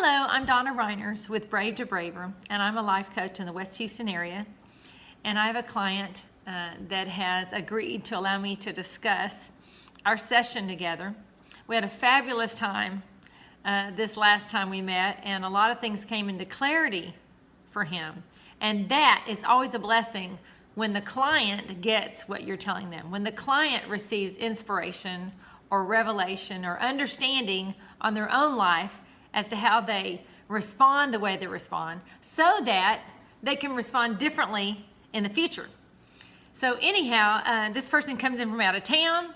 Hello, I'm Donna Reiners with Brave to Braver, and I'm a life coach in the West Houston area. And I have a client that has agreed to allow me to discuss our session together. We had a fabulous time this last time we met, and a lot of things came into clarity for him. And that is always a blessing when the client gets what you're telling them, when the client receives inspiration or revelation or understanding on their own life as to how they respond the way they respond, so that they can respond differently in the future. So anyhow, this person comes in from out of town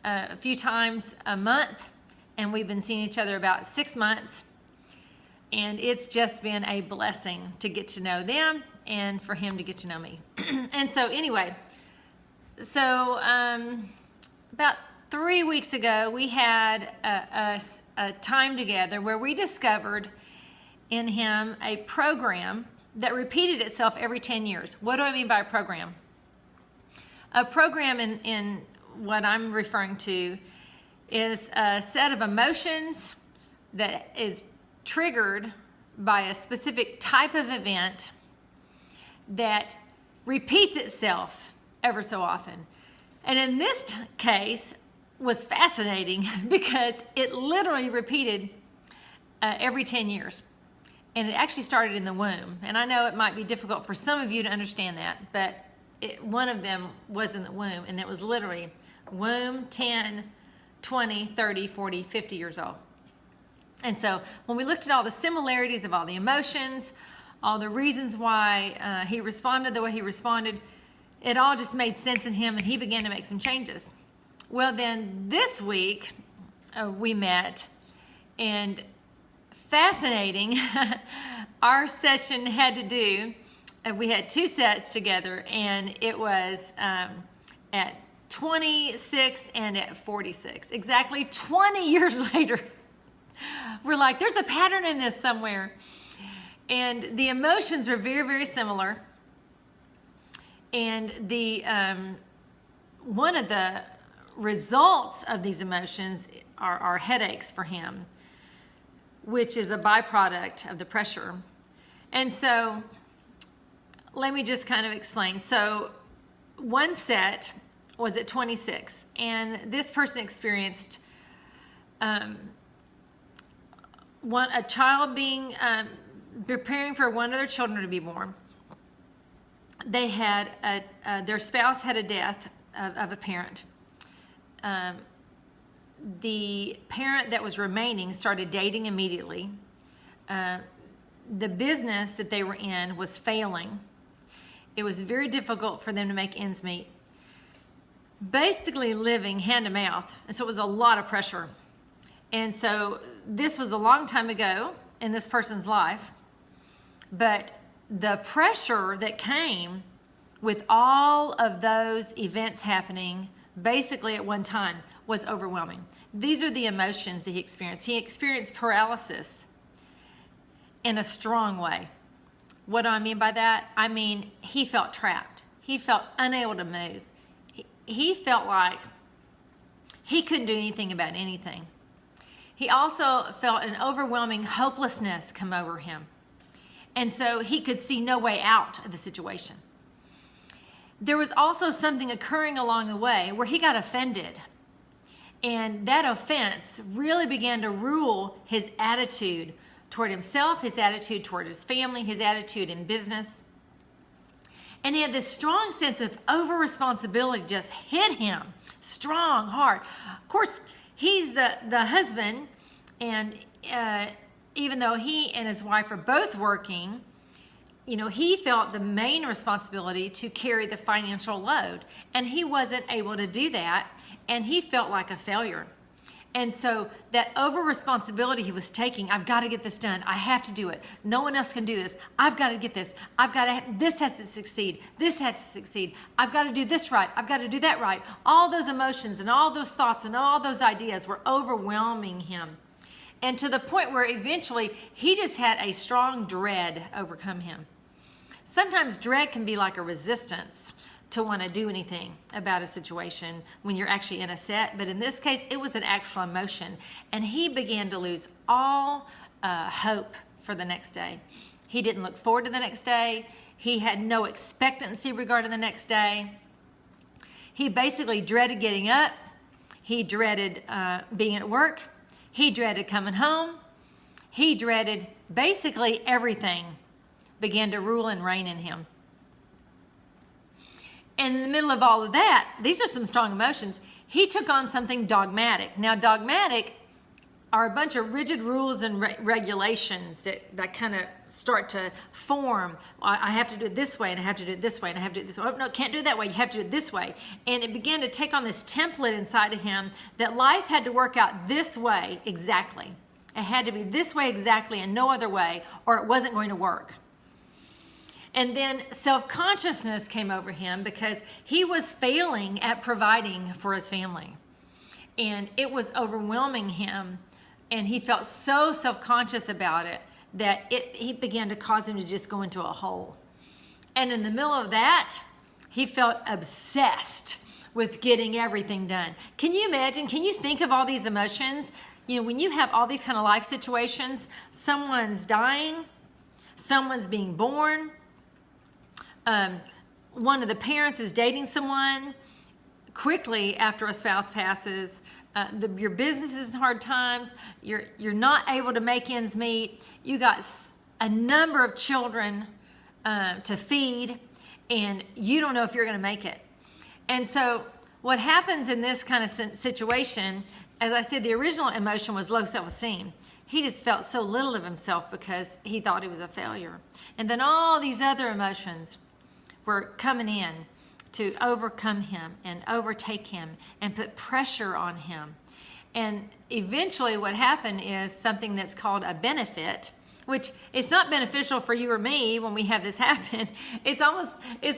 a few times a month, and we've been seeing each other about 6 months, and it's just been a blessing to get to know them and for him to get to know me. And so anyway, about 3 weeks ago, we had a time together where we discovered in him a program that repeated itself every 10 years. What do I mean by a program? A program in what I'm referring to is a set of emotions that is triggered by a specific type of event that repeats itself ever so often. And in this case, was fascinating because it literally repeated every 10 years. And it actually started in the womb. And I know it might be difficult for some of you to understand that, but one of them was in the womb, and it was literally womb, 10, 20, 30, 40, 50 years old. And so when we looked at all the similarities of all the emotions, all the reasons why he responded the way he responded, it all just made sense in him, and he began to make some changes. Well, then this week we met, and fascinating, our session had to do, we had 2 sets together, and it was at 26 and at 46, exactly 20 years later. We're like, there's a pattern in this somewhere. And the emotions were very, very similar. And the one of the results of these emotions are headaches for him, which is a byproduct of the pressure. And so let me just kind of explain. So one set was at 26, and this person experienced a child being preparing for one of their children to be born. They had their spouse had a death of a parent. The parent that was remaining started dating immediately. The business that they were in was failing. It was very difficult for them to make ends meet. Basically living hand to mouth, and so it was a lot of pressure. And so this was a long time ago in this person's life, but the pressure that came with all of those events happening basically at one time was overwhelming. These are the emotions that he experienced. He experienced paralysis in a strong way. What do I mean by that? I mean, he felt trapped. He felt unable to move. He felt like he couldn't do anything about anything. He also felt an overwhelming hopelessness come over him. And so he could see no way out of the situation. There was also something occurring along the way where he got offended. And that offense really began to rule his attitude toward himself, his attitude toward his family, his attitude in business. And he had this strong sense of over-responsibility just hit him, strong, hard. Of course, he's the husband, and even though he and his wife are both working, he felt the main responsibility to carry the financial load, and he wasn't able to do that, and he felt like a failure. And so that over responsibility he was taking, I've got to get this done. I have to do it. No one else can do this. I've got to get this. This has to succeed. This has to succeed. I've got to do this right. I've got to do that right. All those emotions and all those thoughts and all those ideas were overwhelming him. And to the point where eventually he just had a strong dread overcome him. Sometimes dread can be like a resistance to want to do anything about a situation when you're actually in a set. But in this case, it was an actual emotion. And he began to lose all hope for the next day. He didn't look forward to the next day. He had no expectancy regarding the next day. He basically dreaded getting up. He dreaded being at work. He dreaded coming home. He dreaded basically everything began to rule and reign in him. And in the middle of all of that, these are some strong emotions. He took on something dogmatic. Now, dogmatic are a bunch of rigid rules and regulations that kind of start to form. I have to do it this way, and I have to do it this way, and I have to do it this way. Oh, no, can't do it that way. You have to do it this way. And it began to take on this template inside of him that life had to work out this way exactly. It had to be this way exactly and no other way, or it wasn't going to work. And then self-consciousness came over him because he was failing at providing for his family. And it was overwhelming him. And he felt so self-conscious about it that he began to cause him to just go into a hole. And in the middle of that, he felt obsessed with getting everything done. Can you imagine? Can you think of all these emotions? You know, when you have all these kind of life situations, someone's dying, someone's being born, one of the parents is dating someone quickly after a spouse passes. Your business is in hard times. You're not able to make ends meet. You got a number of children to feed, and you don't know if you're going to make it. And so what happens in this kind of situation, as I said, the original emotion was low self-esteem. He just felt so little of himself because he thought he was a failure. And then all these other emotions were coming in to overcome him and overtake him and put pressure on him. And eventually what happened is something that's called a benefit, which it's not beneficial for you or me when we have this happen. It's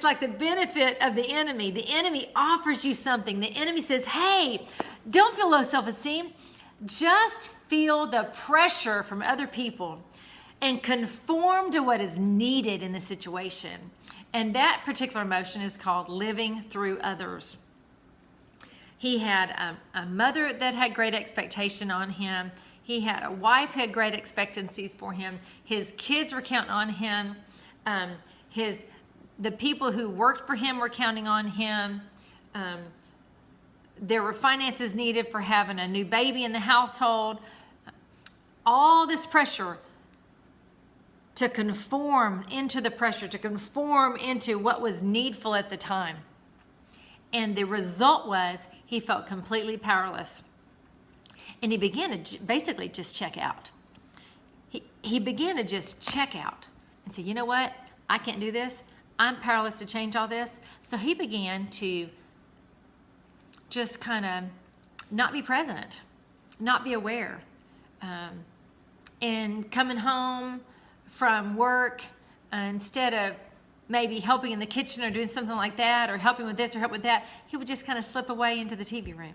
like the benefit of the enemy. The enemy offers you something. The enemy says, hey, don't feel low self-esteem. Just feel the pressure from other people and conform to what is needed in the situation. And that particular emotion is called living through others. He had a mother that had great expectation on him. He had a wife who had great expectancies for him. His kids were counting on him. The people who worked for him were counting on him. There were finances needed for having a new baby in the household. All this pressure to conform into the pressure, to conform into what was needful at the time. And the result was he felt completely powerless. And he began to basically just check out. He began to just check out and say, you know what? I can't do this. I'm powerless to change all this. So he began to just kind of not be present, not be aware. And coming home from work, instead of maybe helping in the kitchen or doing something like that, or helping with this or help with that, he would just kind of slip away into the TV room,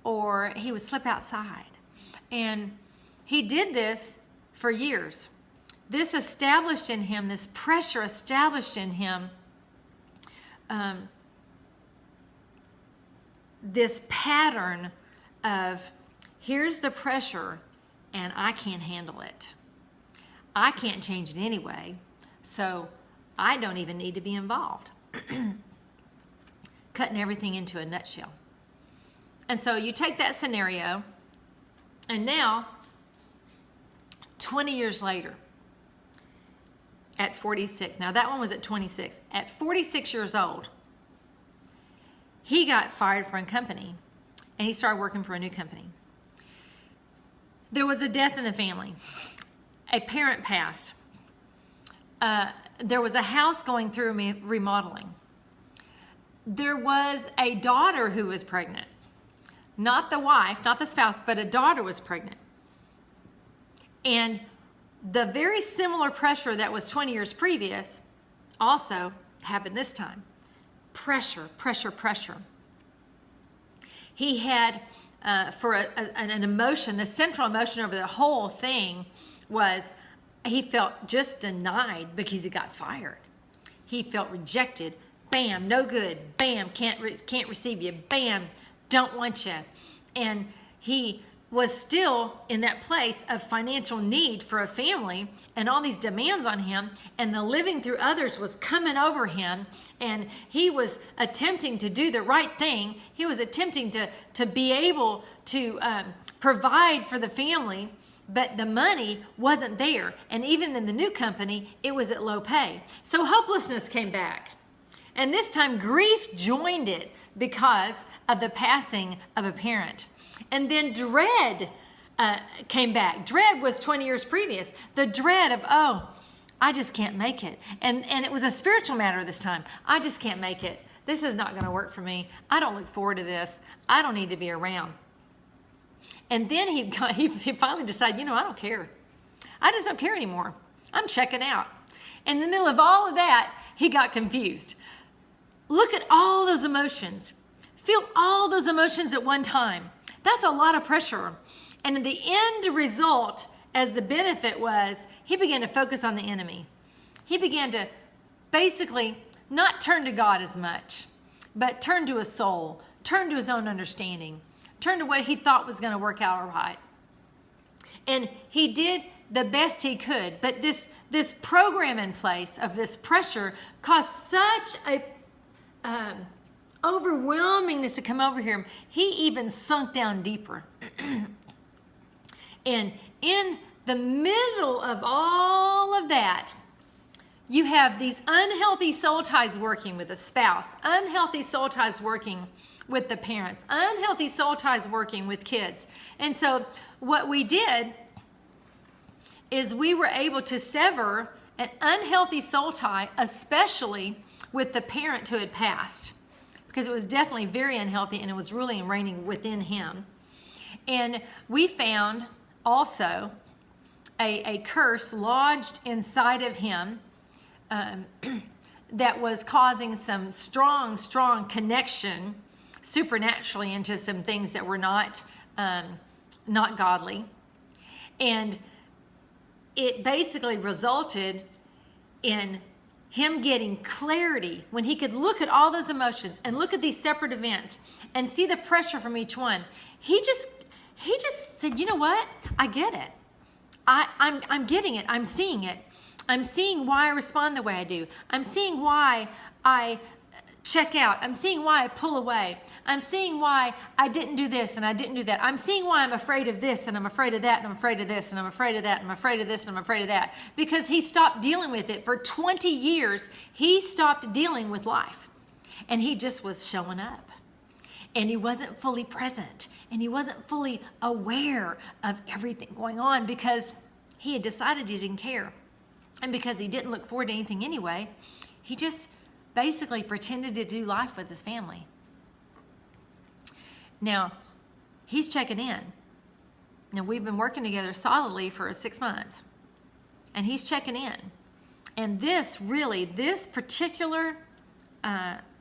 or he would slip outside. And he did this for years. This established in him, this pressure established in him, this pattern of, here's the pressure and I can't handle it. I can't change it anyway, so I don't even need to be involved. Cutting everything into a nutshell. And so you take that scenario, and now, 20 years later, at 46, now that one was at 26, at 46 years old, he got fired from a company, and he started working for a new company. There was a death in the family. A parent passed. There was a house going through remodeling. There was a daughter who was pregnant. Not the wife, not the spouse, but a daughter was pregnant. And the very similar pressure that was 20 years previous also happened this time. Pressure, pressure, pressure. He had, for an emotion, the central emotion over the whole thing was he felt just denied because he got fired. He felt rejected. Bam, no good. Bam, can't receive you. Bam, don't want you. And he was still in that place of financial need for a family and all these demands on him, and the living through others was coming over him, and he was attempting to do the right thing. He was attempting to be able to provide for the family, but the money wasn't there. And even in the new company, it was at low pay. So hopelessness came back. And this time grief joined it because of the passing of a parent. And then dread came back. Dread was 20 years previous. The dread of, oh, I just can't make it. And it was a spiritual matter this time. I just can't make it. This is not going to work for me. I don't look forward to this. I don't need to be around. And then he finally decided, I don't care. I just don't care anymore. I'm checking out. In the middle of all of that, he got confused. Look at all those emotions. Feel all those emotions at one time. That's a lot of pressure. And the end result, as the benefit was, he began to focus on the enemy. He began to basically not turn to God as much, but turn to his soul, turn to his own understanding, turn to what he thought was going to work out all right. And he did the best he could. But this program in place of this pressure caused such a overwhelmingness to come over him. He even sunk down deeper. And in the middle of all of that, you have these unhealthy soul ties working with a spouse, unhealthy soul ties working with the parents, unhealthy soul ties working with kids. And so what we did is we were able to sever an unhealthy soul tie, especially with the parent who had passed, because it was definitely very unhealthy and it was really reigning within him. And we found also a curse lodged inside of him that was causing some strong connection supernaturally into some things that were not godly. And it basically resulted in him getting clarity when he could look at all those emotions and look at these separate events and see the pressure from each one. He just said, you know what? I get it. I'm getting it. I'm seeing it. I'm seeing why I respond the way I do. I'm seeing why I check out. I'm seeing why I pull away. I'm seeing why I didn't do this and I didn't do that. I'm seeing why I'm afraid of this and I'm afraid of that and I'm afraid of this and I'm afraid of that and I'm afraid of this and I'm afraid of that. Because he stopped dealing with it. For 20 years, he stopped dealing with life. And he just was showing up. And he wasn't fully present. And he wasn't fully aware of everything going on because he had decided he didn't care. And because he didn't look forward to anything anyway, he just basically pretended to do life with his family. Now, he's checking in. Now, we've been working together solidly for 6 months. And he's checking in. And this particular,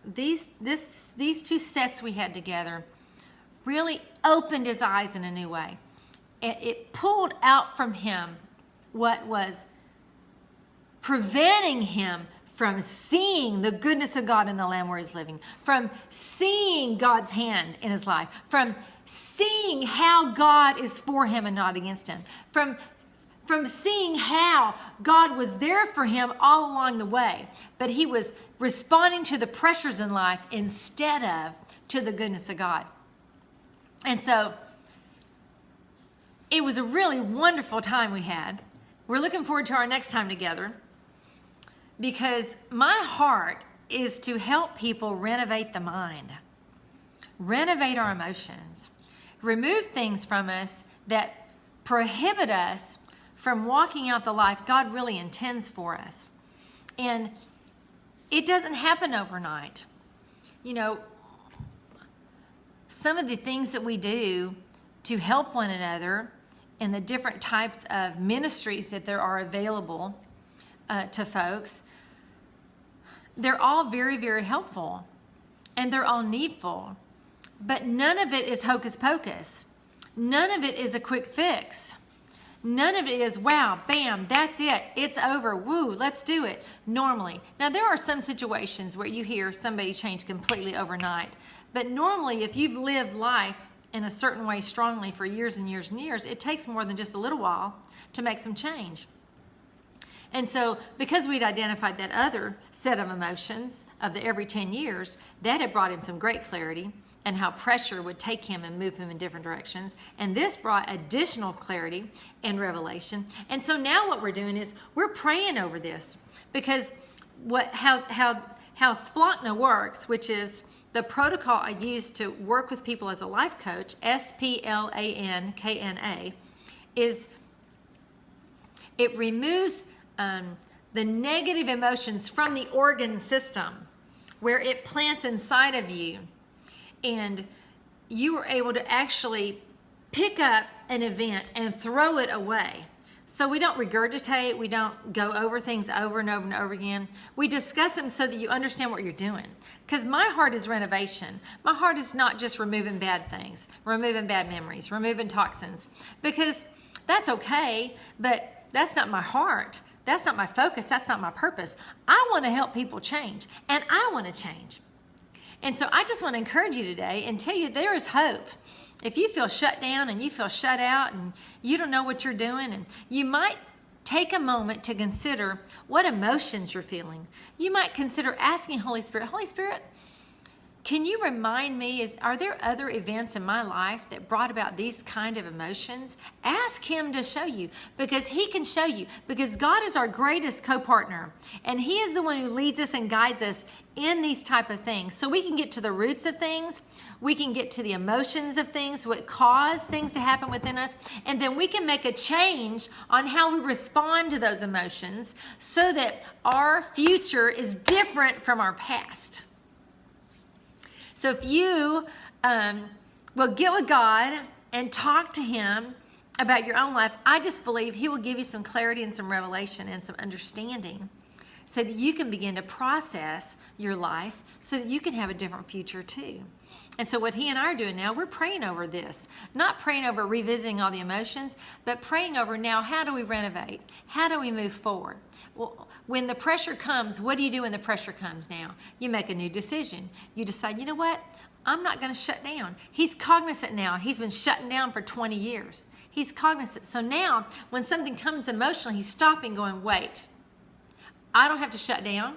these two sets we had together really opened his eyes in a new way. It pulled out from him what was preventing him from seeing the goodness of God in the land where he's living, from seeing God's hand in his life, from seeing how God is for him and not against him, from seeing how God was there for him all along the way, but he was responding to the pressures in life instead of to the goodness of God. And so it was a really wonderful time we had. We're looking forward to our next time together, because my heart is to help people renovate the mind, renovate our emotions, remove things from us that prohibit us from walking out the life God really intends for us. And it doesn't happen overnight. You know, some of the things that we do to help one another and the different types of ministries that there are available to folks, they're all very, very helpful and they're all needful, but none of it is hocus pocus. None of it is a quick fix. None of it is, wow, bam, that's it, it's over, woo, let's do it, normally. Now, there are some situations where you hear somebody change completely overnight, but normally if you've lived life in a certain way strongly for years and years and years, it takes more than just a little while to make some change. And so because we'd identified that other set of emotions of the every 10 years, that had brought him some great clarity and how pressure would take him and move him in different directions. And this brought additional clarity and revelation. And so now what we're doing is we're praying over this, because how Splankna works, which is the protocol I use to work with people as a life coach, Splankna, is it removes the negative emotions from the organ system, where it plants inside of you, and you are able to actually pick up an event and throw it away. So we don't regurgitate, we don't go over things over and over and over again. We discuss them so that you understand what you're doing. Because my heart is renovation. My heart is not just removing bad things, removing bad memories, removing toxins. Because that's okay, but that's not my heart. That's not my focus. That's not my purpose. I want to help people change, and I want to change. And so I just want to encourage you today and tell you there is hope. If you feel shut down and you feel shut out and you don't know what you're doing, and you might take a moment to consider what emotions you're feeling. You might consider asking Holy Spirit, can you remind me, are there other events in my life that brought about these kind of emotions? Ask him to show you, because he can show you, because God is our greatest co-partner, and he is the one who leads us and guides us in these type of things. So we can get to the roots of things, we can get to the emotions of things, what cause things to happen within us, and then we can make a change on how we respond to those emotions so that our future is different from our past. So if you will get with God and talk to him about your own life, I just believe he will give you some clarity and some revelation and some understanding so that you can begin to process your life so that you can have a different future too. And so what he and I are doing now, we're praying over this. Not praying over revisiting all the emotions, but praying over now, how do we renovate? How do we move forward? Well, when the pressure comes, what do you do when the pressure comes now? You make a new decision. You decide, you know what? I'm not going to shut down. He's cognizant now. He's been shutting down for 20 years. He's cognizant. So now, when something comes emotionally, he's stopping, going, wait. I don't have to shut down.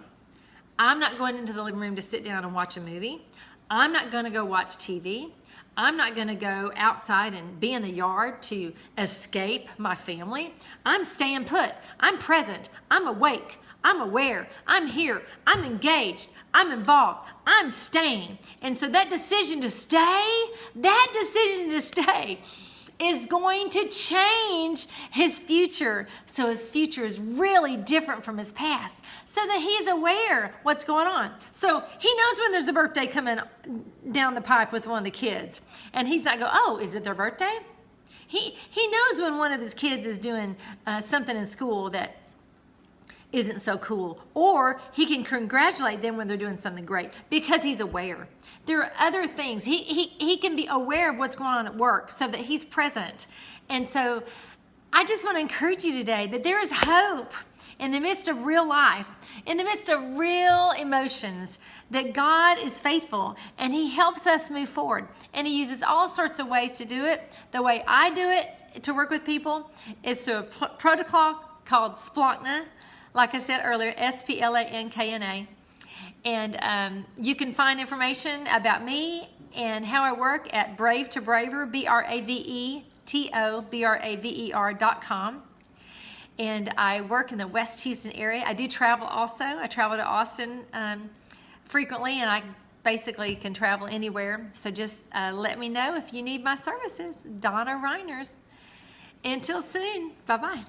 I'm not going into the living room to sit down and watch a movie. I'm not going to go watch TV. I'm not going to go outside and be in the yard to escape my family. I'm staying put. I'm present. I'm awake. I'm aware. I'm here. I'm engaged. I'm involved. I'm staying. And so that decision to stay is going to change his future. So his future is really different from his past, so that he's aware what's going on. So he knows when there's a birthday coming down the pipe with one of the kids, and he's not going, oh, is it their birthday? He knows when one of his kids is doing something in school that isn't so cool, or he can congratulate them when they're doing something great, because he's aware. There are other things. He can be aware of what's going on at work so that he's present. And so I just want to encourage you today that there is hope in the midst of real life, in the midst of real emotions, that God is faithful and he helps us move forward. And he uses all sorts of ways to do it. The way I do it to work with people is through a protocol called Splankna. Like I said earlier, Splankna. And you can find information about me and how I work at Brave to Braver, BraveToBraver.com. And I work in the West Houston area. I do travel also. I travel to Austin frequently, and I basically can travel anywhere. So just let me know if you need my services. Donna Reiners. Until soon. Bye-bye.